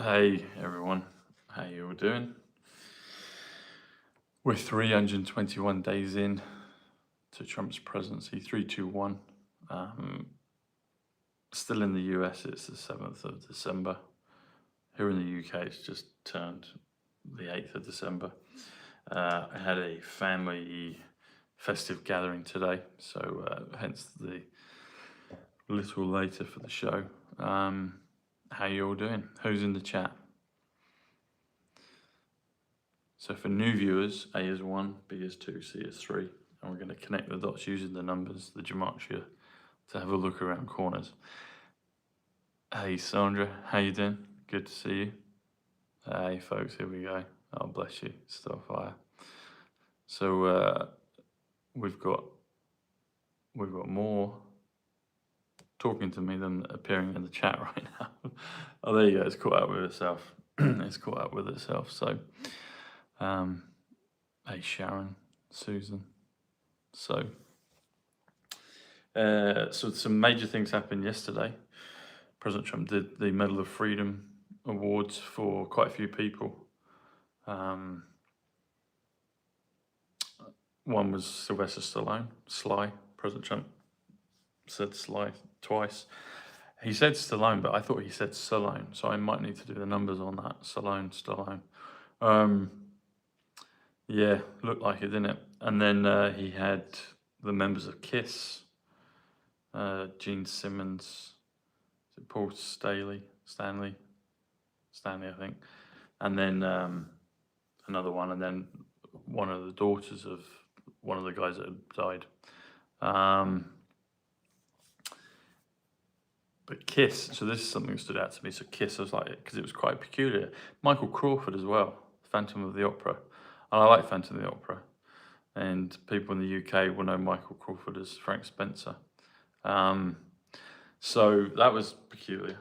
Hey everyone, how you all doing? We're 321 days in to Trump's presidency, 321. Still in the US, it's the 7th of December. Here in the UK, it's just turned the 8th of December. I had a family festive gathering today, so hence the little later for the show. How you all doing? Who's in the chat? So for new viewers, A is 1, B is 2, C is 3. And we're going to connect the dots using the numbers, the gematria, to have a look around corners. Hey Sandra, how you doing? Good to see you. Hey folks, here we go. Oh bless you, still fire. So we've got more talking to me than appearing in the chat right now. Oh, there you go. It's caught up with itself. It's caught up with itself. So, hey Sharon, Susan. So some major things happened yesterday. President Trump did the Medal of Freedom awards for quite a few people. One was Sylvester Stallone, SLY. President Trump said SLY twice. He said Stallone, but I thought he said Stallone, so I might need to do the numbers on that. Stallone. Yeah, looked like it, didn't it? And then he had the members of KISS, Gene Simmons, Paul Stanley, I think, and then another one, and then one of the daughters of one of the guys that had died. But KISS, so this is something that stood out to me. So KISS, I was like, because it was quite peculiar. Michael Crawford as well, Phantom of the Opera. And I like Phantom of the Opera. And people in the UK will know Michael Crawford as Frank Spencer. So that was peculiar.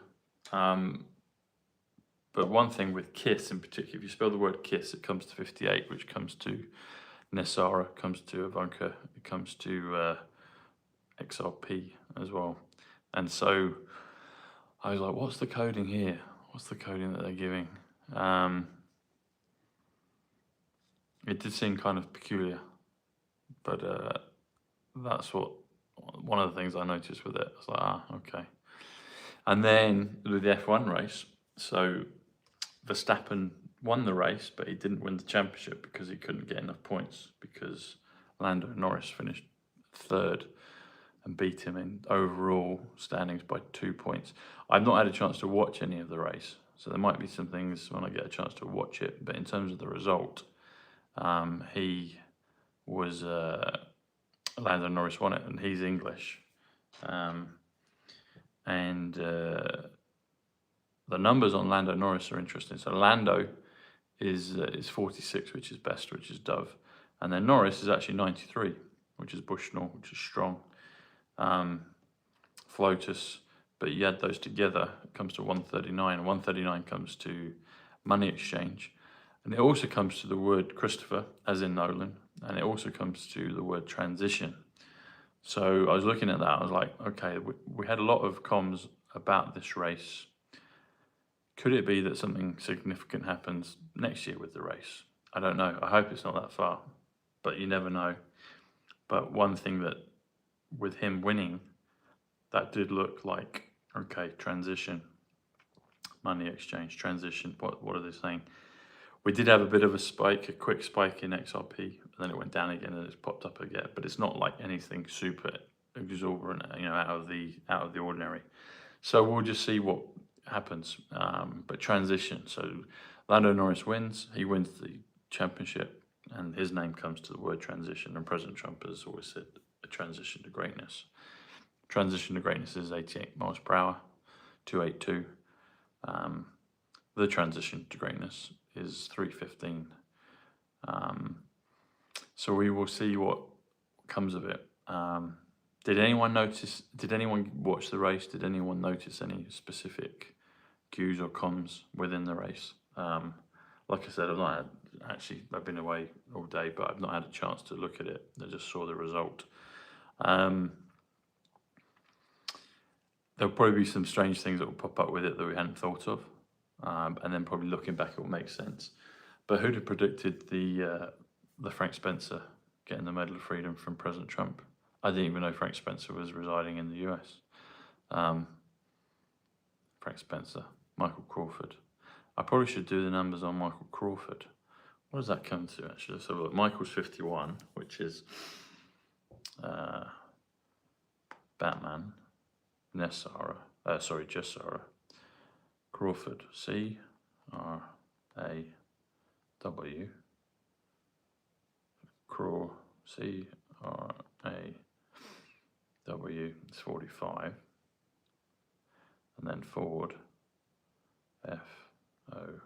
But one thing with KISS in particular, if you spell the word KISS, it comes to 58, which comes to Nessara, comes to Ivanka, it comes to XRP as well. And so I was like, what's the coding here? What's the coding that they're giving? It did seem kind of peculiar, but that's one of the things I noticed with it. I was like, okay. And then with the F1 race, so Verstappen won the race, but he didn't win the championship because he couldn't get enough points because Lando Norris finished third and beat him in overall standings by 2 points. I've not had a chance to watch any of the race, so there might be some things when I get a chance to watch it, but in terms of the result, he was Lando Norris won it, and he's English, and the numbers on Lando Norris are interesting. So Lando is 46, which is best, which is Dove, and then Norris is actually 93, which is Bushnell, which is strong. Flotus, but you add those together, it comes to 139, and 139 comes to money exchange, and it also comes to the word Christopher, as in Nolan, and it also comes to the word transition. So I was looking at that, I was like, okay, we had a lot of comms about this race. Could it be that something significant happens next year with the race? I don't know. I hope it's not that far, but you never know. But one thing that, with him winning, that did look like, okay, transition, money exchange, transition, what are they saying? We did have a bit of a spike, a quick spike in XRP, and then it went down again and it's popped up again, but it's not like anything super exorbitant, out of the ordinary. So we'll just see what happens. But transition, so Lando Norris wins, he wins the championship, and his name comes to the word transition, and President Trump has always said a transition to greatness. Transition to greatness is 88 miles per hour, 282. The transition to greatness is 315. So we will see what comes of it. Did anyone watch the race? Did anyone notice any specific cues or comms within the race? Like I said, I've been away all day, but I've not had a chance to look at it. I just saw the result. There'll probably be some strange things that will pop up with it that we hadn't thought of. and then probably looking back it will make sense. But who'd have predicted the Frank Spencer getting the Medal of Freedom from President Trump? I didn't even know Frank Spencer was residing in the US. Frank Spencer, Michael Crawford. I probably should do the numbers on Michael Crawford. What does that come to, actually? Let's have a look. Michael's 51, which is Batman, Nessara, just Sarah. Crawford, C-R-A-W. Craw, C-R-A-W, it's 45. And then Ford, F-O-R-D,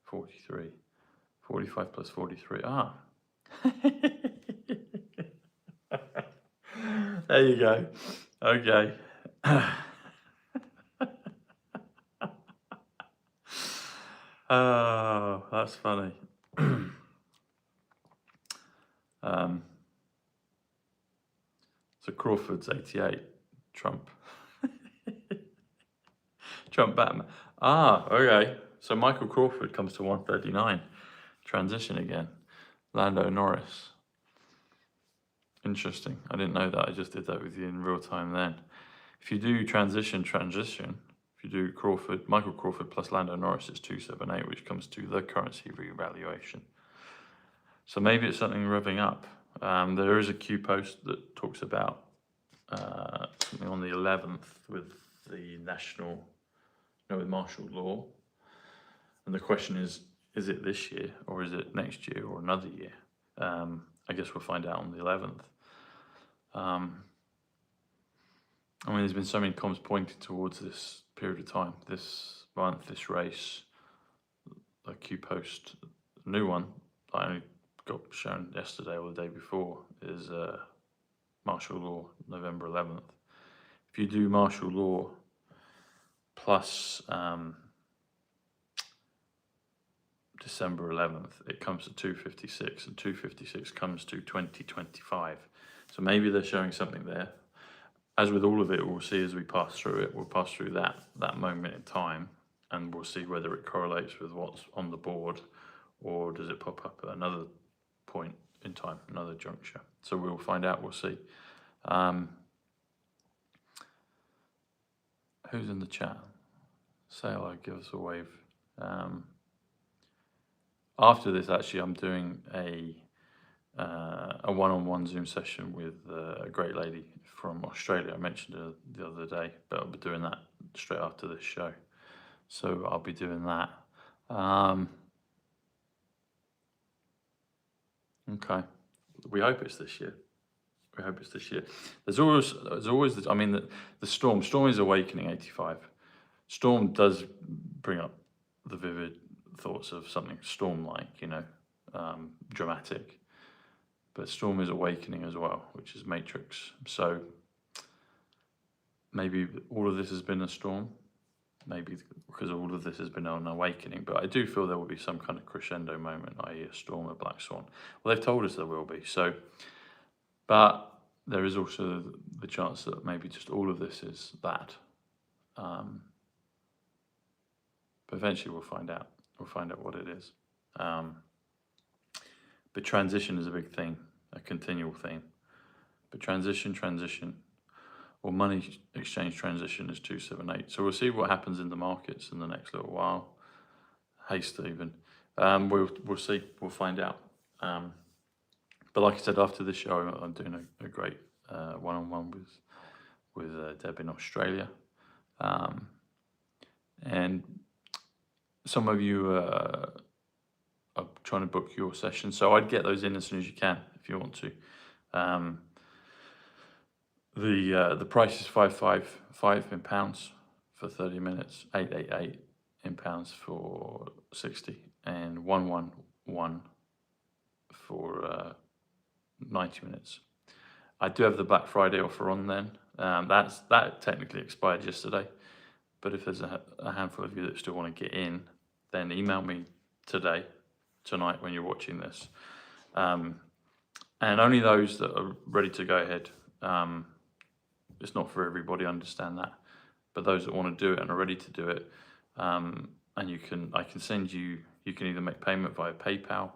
43. 45 plus 43, There you go. Okay. Oh, that's funny. So Crawford's 88, Trump. Trump Batman. Okay. So Michael Crawford comes to 139. Transition again. Lando Norris. Interesting. I didn't know that. I just did that with you in real time then. If you do transition, if you do Michael Crawford plus Lando Norris, it's 278, which comes to the currency revaluation. So maybe it's something revving up. There is a Q post that talks about something on the 11th with the with martial law. And the question is it this year or is it next year or another year? I guess we'll find out on the 11th. I mean, there's been so many comms pointing towards this period of time, this month, this race. A Q post, a new one that I only got shown yesterday or the day before is martial law, November 11th. If you do martial law plus December 11th, it comes to 256, and 256 comes to 2025. So maybe they're showing something there. As with all of it, we'll see as we pass through it. We'll pass through that moment in time, and we'll see whether it correlates with what's on the board, or does it pop up at another point in time, another juncture. So we'll find out. We'll see. Who's in the chat? Say hello, give us a wave. After this, actually, I'm doing a one-on-one Zoom session with a great lady from Australia. I mentioned her the other day, but I'll be doing that straight after this show. So I'll be doing that. Okay. We hope it's this year. There's always I mean, the storm is awakening 85. Storm does bring up the vivid thoughts of something storm-like, dramatic. But Storm is awakening as well, which is Matrix. So maybe all of this has been a storm, maybe because all of this has been an awakening. But I do feel there will be some kind of crescendo moment, i.e. a storm, a black swan. Well, they've told us there will be. So, but there is also the chance that maybe just all of this is that. But eventually we'll find out. We'll find out what it is. But transition is a big thing, a continual theme. But transition, or money exchange transition is 278. So we'll see what happens in the markets in the next little while. Hey, Stephen. We'll see. We'll find out. But like I said, after this show, I'm doing a great one-on-one with Deb in Australia. And some of you are trying to book your session, so I'd get those in as soon as you can if you want to. The price is 555 in pounds for 30 minutes, 888 in pounds for 60, and 111 for 90 minutes. I do have the Black Friday offer on then. That technically expired yesterday, but if there's a handful of you that still want to get in, then email me tonight when you're watching this. And only those that are ready to go ahead. It's not for everybody, I understand that. But those that want to do it and are ready to do it, and I can send you. You can either make payment via PayPal,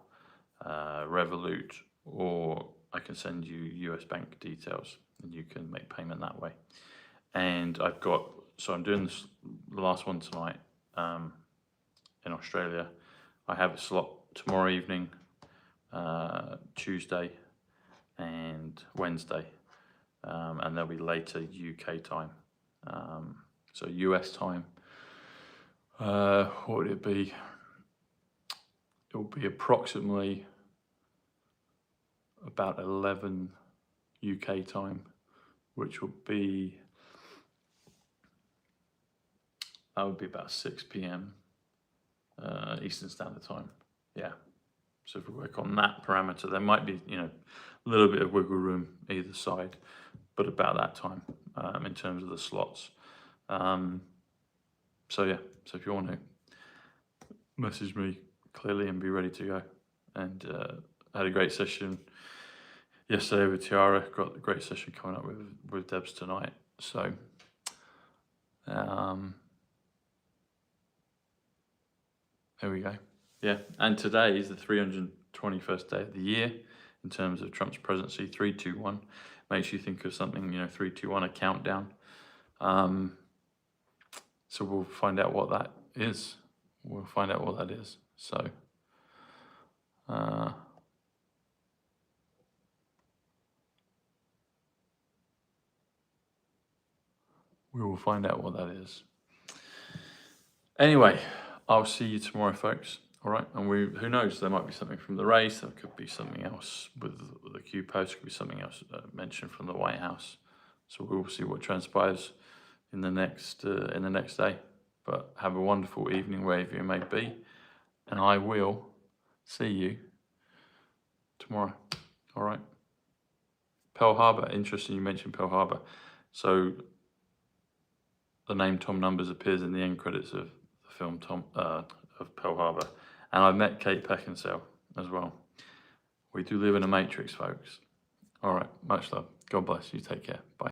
Revolut, or I can send you US bank details, and you can make payment that way. And I'm doing the last one tonight in Australia. I have a slot tomorrow evening, Tuesday, and Wednesday, and there'll be later UK time. So US time, what would it be? It will be approximately about 11 UK time, which will be, that would be about 6 p.m. Eastern Standard Time. Yeah. So if we work on that parameter, there might be, a little bit of wiggle room either side, but about that time in terms of the slots. So if you want to message me clearly and be ready to go. And I had a great session yesterday with Tiara. Got a great session coming up with Debs tonight. So there we go. Yeah, and today is the 321st day of the year in terms of Trump's presidency. 3, 2, 1 makes you think of something. 3, 2, 1, a countdown. So we'll find out what that is. So we will find out what that is. Anyway, I'll see you tomorrow, folks. All right, and who knows? There might be something from the race. There could be something else with the Q post. Could be something else mentioned from the White House. So we'll see what transpires in the next day. But have a wonderful evening wherever you may be, and I will see you tomorrow. All right. Pearl Harbor. Interesting you mentioned Pearl Harbor. So the name Tom Numbers appears in the end credits of the film of Pearl Harbor. And I met Kate Beckinsale as well. We do live in a matrix, folks. All right, much love. God bless you. Take care. Bye.